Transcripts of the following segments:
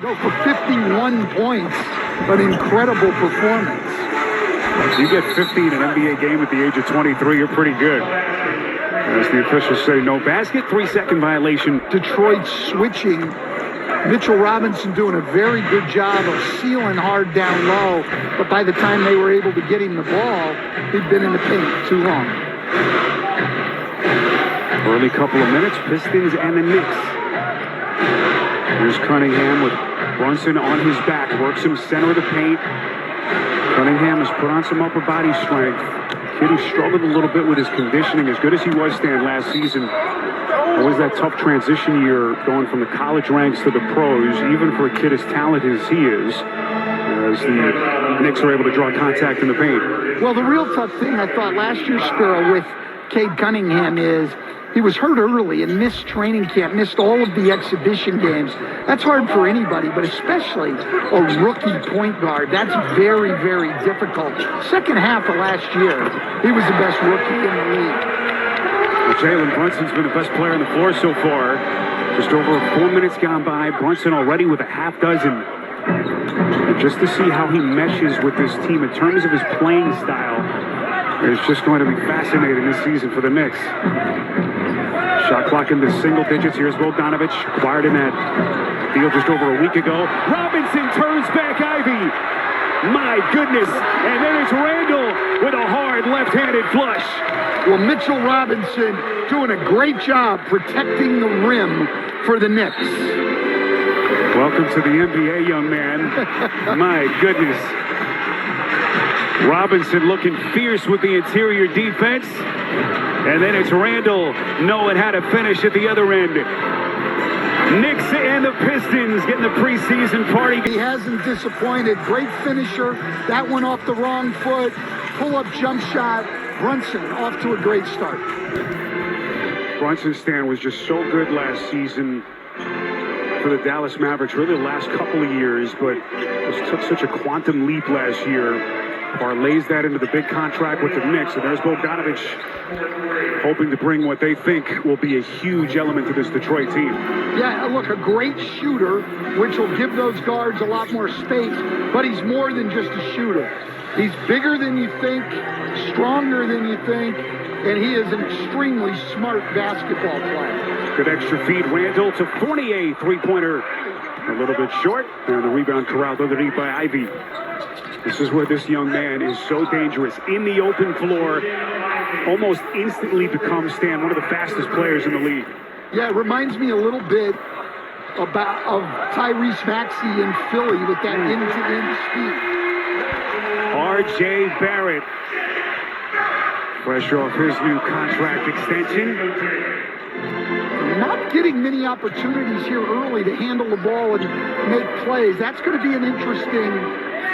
Go for 51 points, an incredible performance. If you get 50 in an NBA game at the age of 23, you're pretty good. As the officials say, no basket, 3-second violation. Detroit switching. Mitchell Robinson doing a very good job of sealing hard down low, but by the time they were able to get him the ball, he'd been in the paint too long. Early couple of minutes, Pistons and the Knicks. Here's Cunningham with Brunson on his back, works him center of the paint. Cunningham has put on some upper body strength. Kid who struggled a little bit with his conditioning, as good as he was, Stan, last season. It was that tough transition year going from the college ranks to the pros, even for a kid as talented as he is, as the Knicks are able to draw contact in the paint. Well, the real tough thing I thought last year, Spiro, with Cade Cunningham is he was hurt early and missed training camp, missed all of the exhibition games. That's hard for anybody, but especially a rookie point guard. That's very, very difficult. Second half of last year, he was the best rookie in the league. Well, Jalen Brunson's been the best player on the floor so far. Just over 4 minutes gone by. Brunson already with a half dozen. And just to see how he meshes with this team in terms of his playing style is just going to be fascinating this season for the Knicks. Shot clock into single digits. Here's Bogdanovich, acquired in that deal just over a week ago. Robinson turns back Ivy. My goodness. And then it's Randall with a hard left-handed flush. Well, Mitchell Robinson doing a great job protecting the rim for the Knicks. Welcome to the NBA, young man. My goodness. Robinson looking fierce with the interior defense. And then it's Randall knowing how to finish at the other end. Knicks and the Pistons getting the preseason party. He hasn't disappointed. Great finisher. That one off the wrong foot. Pull-up jump shot. Brunson off to a great start. Brunson, Stan, was just so good last season for the Dallas Mavericks, really the last couple of years, but just took such a quantum leap last year. Parlays that into the big contract with the Knicks, and there's Bogdanovich hoping to bring what they think will be a huge element to this Detroit team. Yeah, look, a great shooter, which will give those guards a lot more space, but he's more than just a shooter. He's bigger than you think, stronger than you think, and he is an extremely smart basketball player. Good extra feed, Randall to Fournier, three-pointer. A little bit short, and the rebound corralled underneath by Ivy. This is where this young man is so dangerous. In the open floor, almost instantly becomes, Stan, one of the fastest players in the league. Yeah, it reminds me a little bit of Tyrese Maxey in Philly with that end-to-end speed. R.J. Barrett, fresh off his new contract extension. Not getting many opportunities here early to handle the ball and make plays. That's going to be an interesting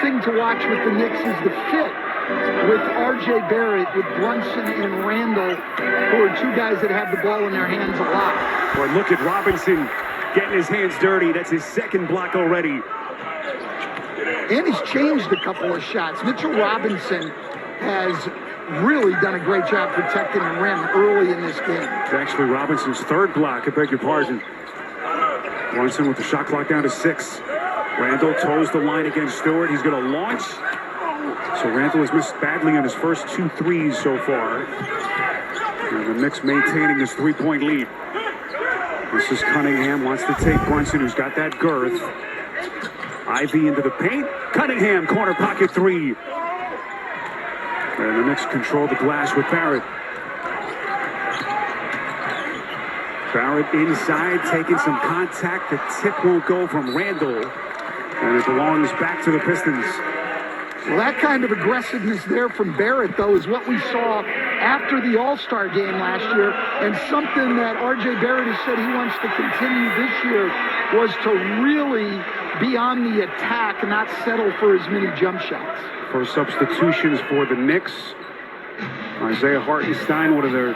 thing to watch with the Knicks, is the fit with R.J. Barrett, with Brunson and Randall, who are two guys that have the ball in their hands a lot. Boy, look at Robinson getting his hands dirty. That's his second block already. And he's changed a couple of shots. Mitchell Robinson has really done a great job protecting the rim early in this game. It's actually Robinson's third block, I beg your pardon. Brunson with the shot clock down to 6. Randall toes the line against Stewart. He's going to launch. So Randall has missed badly on his first 2 threes so far. And the Knicks maintaining his 3-point lead. This is Cunningham, wants to take Brunson, who's got that girth. Ivy into the paint. Cunningham, corner pocket 3. And the Knicks control the glass with Barrett. Barrett inside, taking some contact. The tip won't go from Randall. And it belongs back to the Pistons. Well, that kind of aggressiveness there from Barrett, though, is what we saw after the All-Star game last year, and something that R.J. Barrett has said he wants to continue this year was to really be on the attack and not settle for as many jump shots. For substitutions for the Knicks, Isaiah Hartenstein, one of their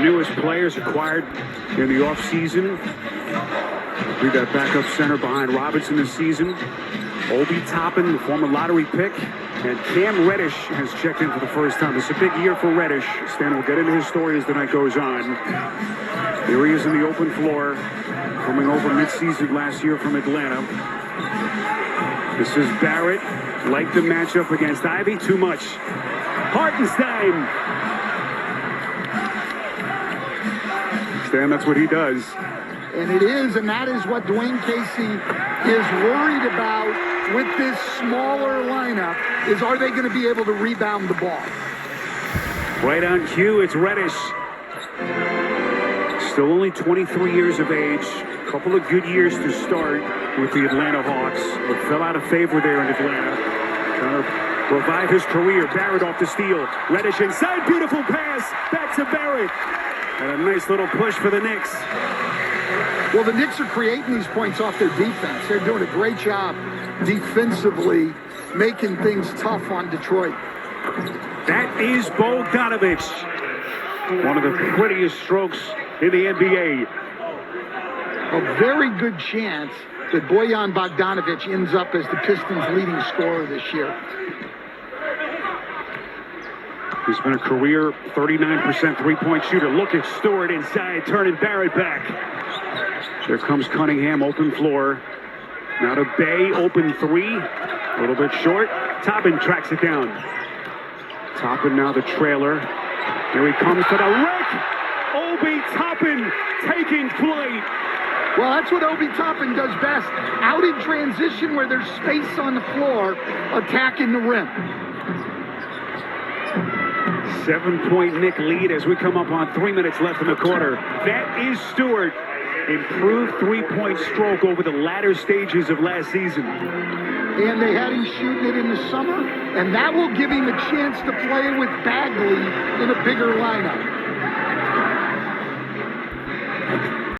newest players acquired in the offseason. Be that backup center behind Robinson this season. Obi Toppin, the former lottery pick, and Cam Reddish has checked in for the first time. It's a big year for Reddish. Stan will get into his story as the night goes on. Here he is in the open floor, coming over midseason last year from Atlanta. This is Barrett. Like the matchup against Ivy, too much. Hartenstein. Stan, that's what he does. And it is, and that is what Dwayne Casey is worried about with this smaller lineup, is are they going to be able to rebound the ball? Right on cue, it's Reddish. Still only 23 years of age. A couple of good years to start with the Atlanta Hawks. But fell out of favor there in Atlanta. Trying to revive his career. Barrett off the steal. Reddish inside. Beautiful pass. Back to Barrett. And a nice little push for the Knicks. Well, the Knicks are creating these points off their defense. They're doing a great job defensively, making things tough on Detroit. That is Bogdanovich. One of the prettiest strokes in the NBA. A very good chance that Bojan Bogdanovich ends up as the Pistons' leading scorer this year. He's been a career 39% three-point shooter. Look at Stewart inside, turning Barrett back. There comes Cunningham, open floor. Now to Bay, open three. A little bit short. Toppin tracks it down. Toppin now the trailer. Here he comes to the wreck. Obi Toppin taking flight. Well, that's what Obi Toppin does best. Out in transition where there's space on the floor, attacking the rim. 7-point Knick lead as we come up on 3 minutes left in the quarter. That is Stewart. Improved three-point stroke over the latter stages of last season. And they had him shooting it in the summer, and that will give him a chance to play with Bagley in a bigger lineup.